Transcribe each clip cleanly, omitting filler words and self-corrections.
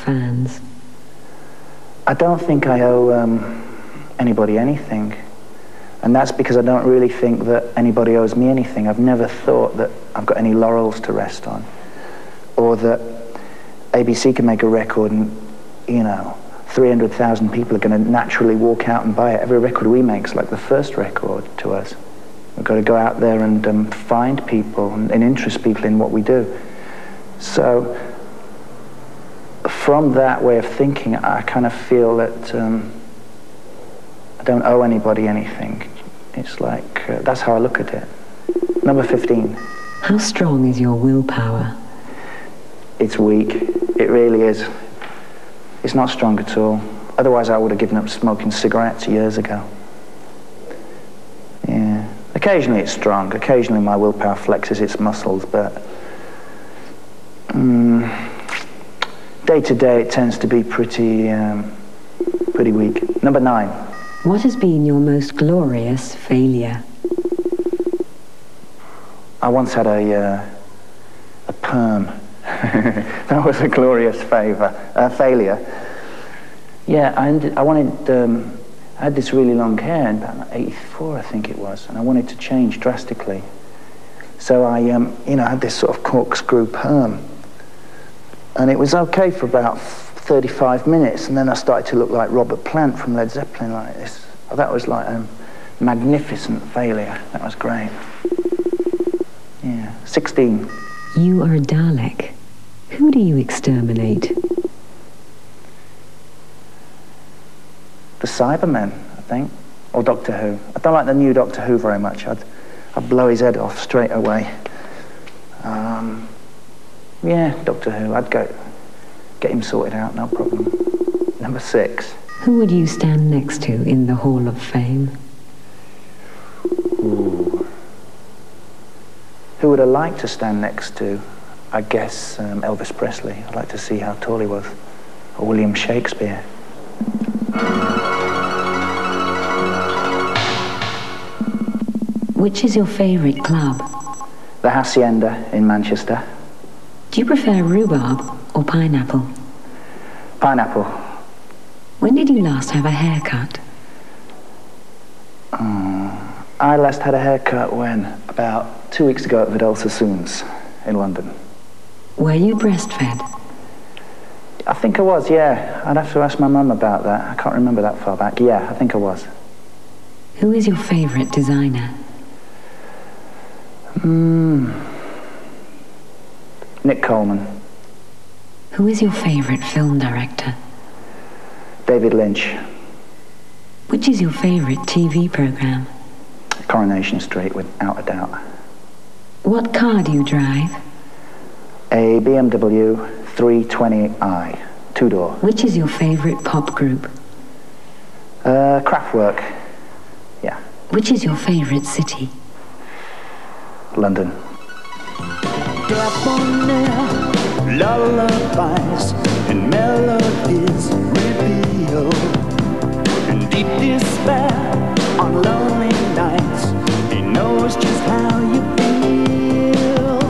fans? I don't think I owe anybody anything. And that's because I don't really think that anybody owes me anything. I've never thought that I've got any laurels to rest on. Or that ABC can make a record and, you know, 300,000 people are going to naturally walk out and buy it. Every record we make is like the first record to us. We've got to go out there and find people and interest people in what we do. So from that way of thinking, I kind of feel that I don't owe anybody anything. It's like, that's how I look at it. Number 15. How strong is your willpower? It's weak. It really is. It's not strong at all. Otherwise, I would have given up smoking cigarettes years ago. Yeah. Occasionally it's strong. Occasionally my willpower flexes its muscles, but day to day it tends to be pretty weak. Number 9. What has been your most glorious failure? I once had a perm. That was a glorious failure. Yeah, I had this really long hair in about 84, I think it was, and I wanted to change drastically. So I, had this sort of corkscrew perm. And it was okay for about 35 minutes, and then I started to look like Robert Plant from Led Zeppelin like this. That was like a magnificent failure. That was great. Yeah. 16. You are a Dalek. Who do you exterminate? The Cybermen, I think, or Doctor Who. I don't like the new Doctor Who very much. I'd blow his head off straight away. Yeah, Doctor Who. I'd get him sorted out, no problem. Number 6. Who would you stand next to in the Hall of Fame? Ooh. Who would I like to stand next to? I guess Elvis Presley. I'd like to see how tall he was. Or William Shakespeare. Which is your favourite club? The Hacienda in Manchester. Do you prefer rhubarb or pineapple? Pineapple. When did you last have a haircut? I last had a haircut when? About 2 weeks ago at Vidal Sassoon's in London. Were you breastfed? I think I was, yeah. I'd have to ask my mum about that. I can't remember that far back. Yeah, I think I was. Who is your favourite designer? Nick Coleman. Who is your favourite film director? David Lynch. Which is your favourite TV programme? Coronation Street, without a doubt. What car do you drive? A BMW 320i, 2-door. Which is your favourite pop group? Kraftwerk, yeah. Which is your favourite city? London. Lullabies and melodies reveal in deep despair on lonely nights. He knows just how you feel.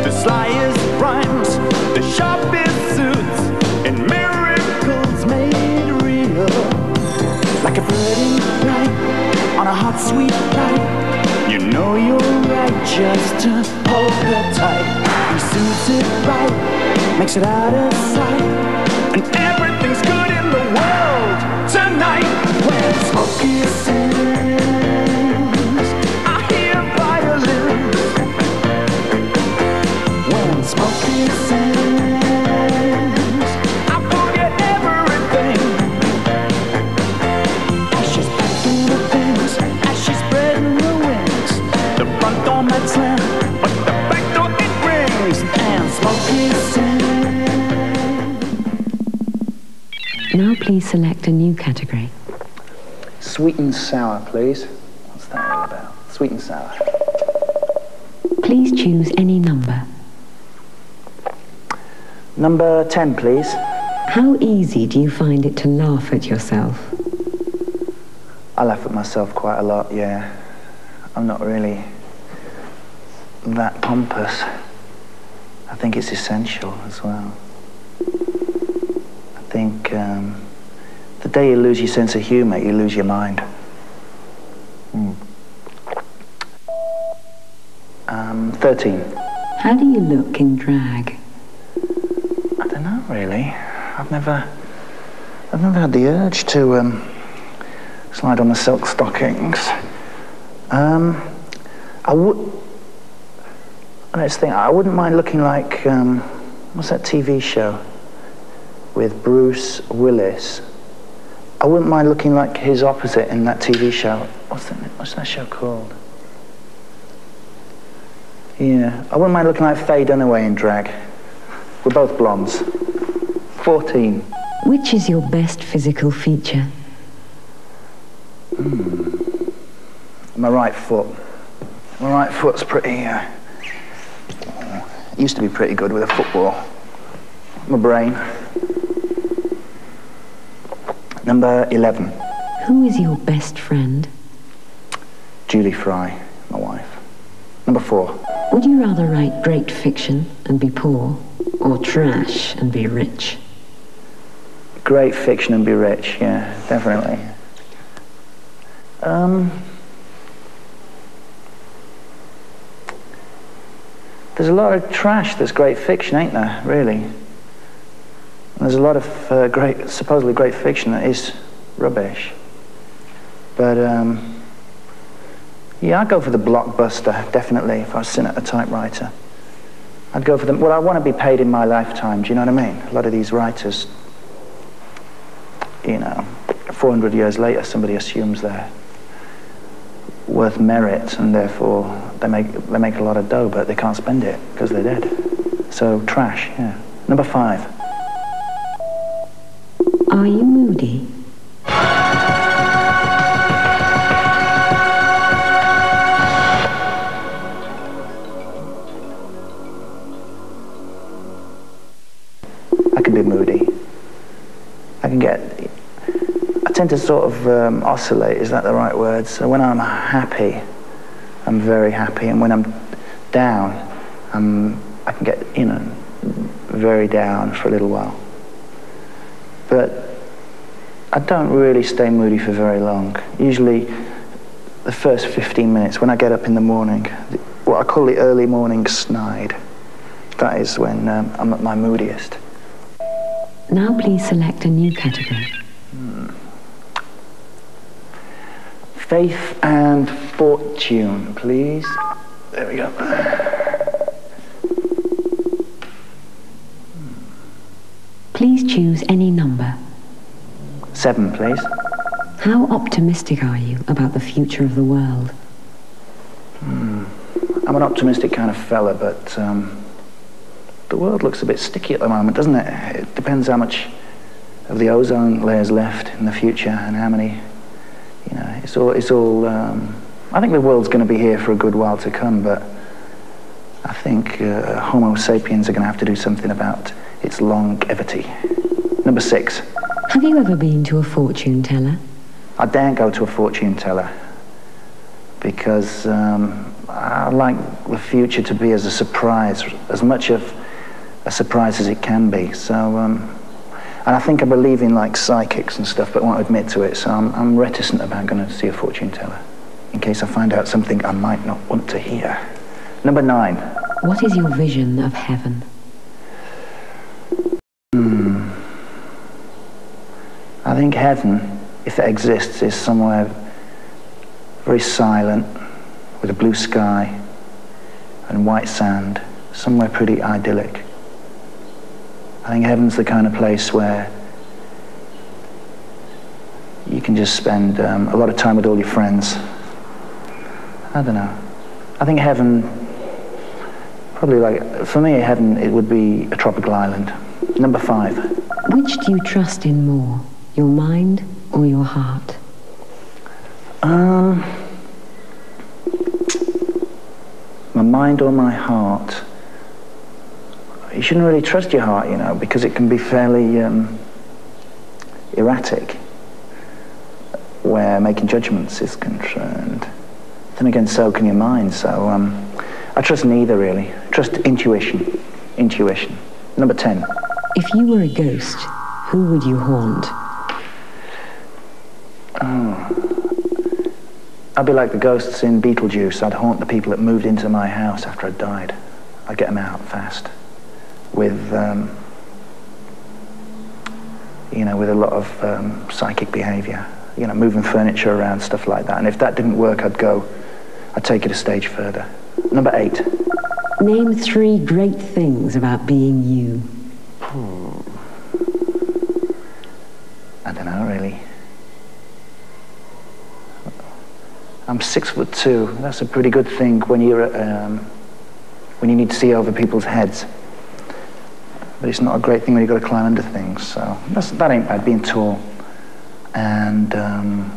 The slyest rhymes, the sharpest suits, and miracles made real. Like a bird in flight on a hot, sweet night. You know you're right just to hold her tight. He suits it right, makes it out of sight, and everything's good in the world tonight. When Smokey sings, I hear violins. When Smokey sings, I forget everything. As she's packing the things, as she's spreading her wings, the front door might slam, but the back door it rings. And Smokey sings. Now please select a new category. Sweet and sour, please. What's that all about? Sweet and sour. Please choose any number. Number 10, please. How easy do you find it to laugh at yourself? I laugh at myself quite a lot, yeah. I'm not really that pompous. I think it's essential as well. the day you lose your sense of humour, you lose your mind. 13. How do you look in drag? I don't know, really. I've never had the urge to slide on the silk stockings. Let's think. I wouldn't mind looking like what's that TV show with Bruce Willis? I wouldn't mind looking like his opposite in that TV show. What's that show called? Yeah, I wouldn't mind looking like Faye Dunaway in drag. We're both blondes. 14. Which is your best physical feature? My right foot. My right foot's pretty... used to be pretty good with a football. My brain. Number 11. Who is your best friend? Julie Fry, my wife. Number 4. Would you rather write great fiction and be poor, or trash and be rich? Great fiction and be rich, yeah, definitely. There's a lot of trash that's great fiction, ain't there, really? And there's a lot of supposedly great fiction that is rubbish. But, yeah, I'd go for the blockbuster, definitely, if I was sitting at a typewriter. I'd go for them. Well, I want to be paid in my lifetime, do you know what I mean? A lot of these writers, you know, 400 years later, somebody assumes they're worth merit, and therefore they make a lot of dough, but they can't spend it because they're dead. So, trash, yeah. Number 5. Are you moody? I can be moody. I tend to sort of oscillate, is that the right word? So when I'm happy, I'm very happy, and when I'm down, I can get, you know, very down for a little while. But I don't really stay moody for very long. Usually the first 15 minutes, when I get up in the morning, what I call the early morning snide, that is when I'm at my moodiest. Now please select a new category. Faith and fortune, please. There we go. Please choose any number. 7, please. How optimistic are you about the future of the world? I'm an optimistic kind of fella, but the world looks a bit sticky at the moment, doesn't it? It depends how much of the ozone layer's left in the future and how many, you know, it's all I think the world's going to be here for a good while to come, but I think Homo sapiens are going to have to do something about its longevity. Number 6. Have you ever been to a fortune teller? I daren't go to a fortune teller because I like the future to be as a surprise, as much of a surprise as it can be. So, and I think I believe in like psychics and stuff, but won't admit to it. So I'm reticent about going to see a fortune teller in case I find out something I might not want to hear. Number 9. What is your vision of heaven? I think heaven, if it exists, is somewhere very silent, with a blue sky and white sand, somewhere pretty idyllic. I think heaven's the kind of place where you can just spend a lot of time with all your friends. I don't know. I think heaven, probably like, for me, heaven, it would be a tropical island. Number 5. Which do you trust in more, your mind or your heart? My mind or my heart? You shouldn't really trust your heart, you know, because it can be fairly erratic where making judgments is concerned. Then again, so can your mind. So I trust neither, really. Trust intuition. Intuition. Number 10. If you were a ghost, who would you haunt? I'd be like the ghosts in Beetlejuice. I'd haunt the people that moved into my house after I'd died. I'd get them out fast with, you know, with a lot of psychic behavior. You know, moving furniture around, stuff like that. And if that didn't work, I'd take it a stage further. Number 8. Name 3 great things about being you. I don't know, really. I'm 6'2". That's a pretty good thing when when you need to see over people's heads. But it's not a great thing when you've got to climb under things. So that ain't bad, being tall. And I'm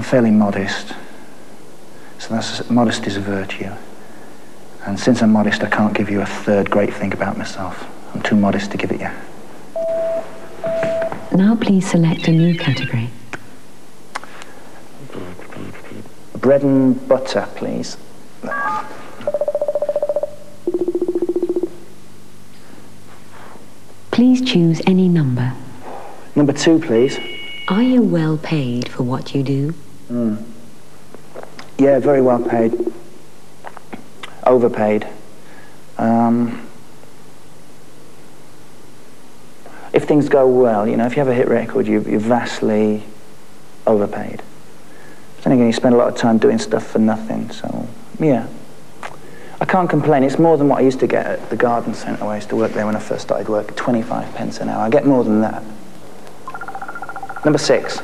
fairly modest. So modest is a virtue. And since I'm modest, I can't give you a 3rd great thing about myself. I'm too modest to give it you. Now please select a new category. Bread and butter, please. Please choose any number. Number 2, please. Are you well paid for what you do? Yeah, very well paid. Overpaid. If things go well, you know, if you have a hit record, you're vastly overpaid. Then again, you spend a lot of time doing stuff for nothing, so, yeah. I can't complain. It's more than what I used to get at the garden centre where I used to work there when I first started work, 25 pence an hour. I get more than that. Number 6.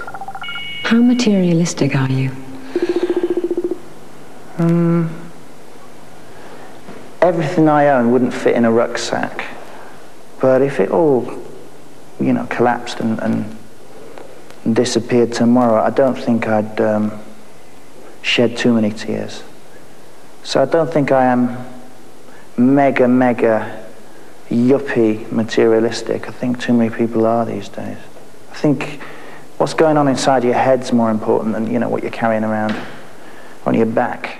How materialistic are you? Everything I own wouldn't fit in a rucksack. But if it all, you know, collapsed and disappeared tomorrow, I don't think I'd shed too many tears. So I don't think I am mega yuppie materialistic. I think too many people are these days. I think what's going on inside your head's more important than, you know, what you're carrying around on your back.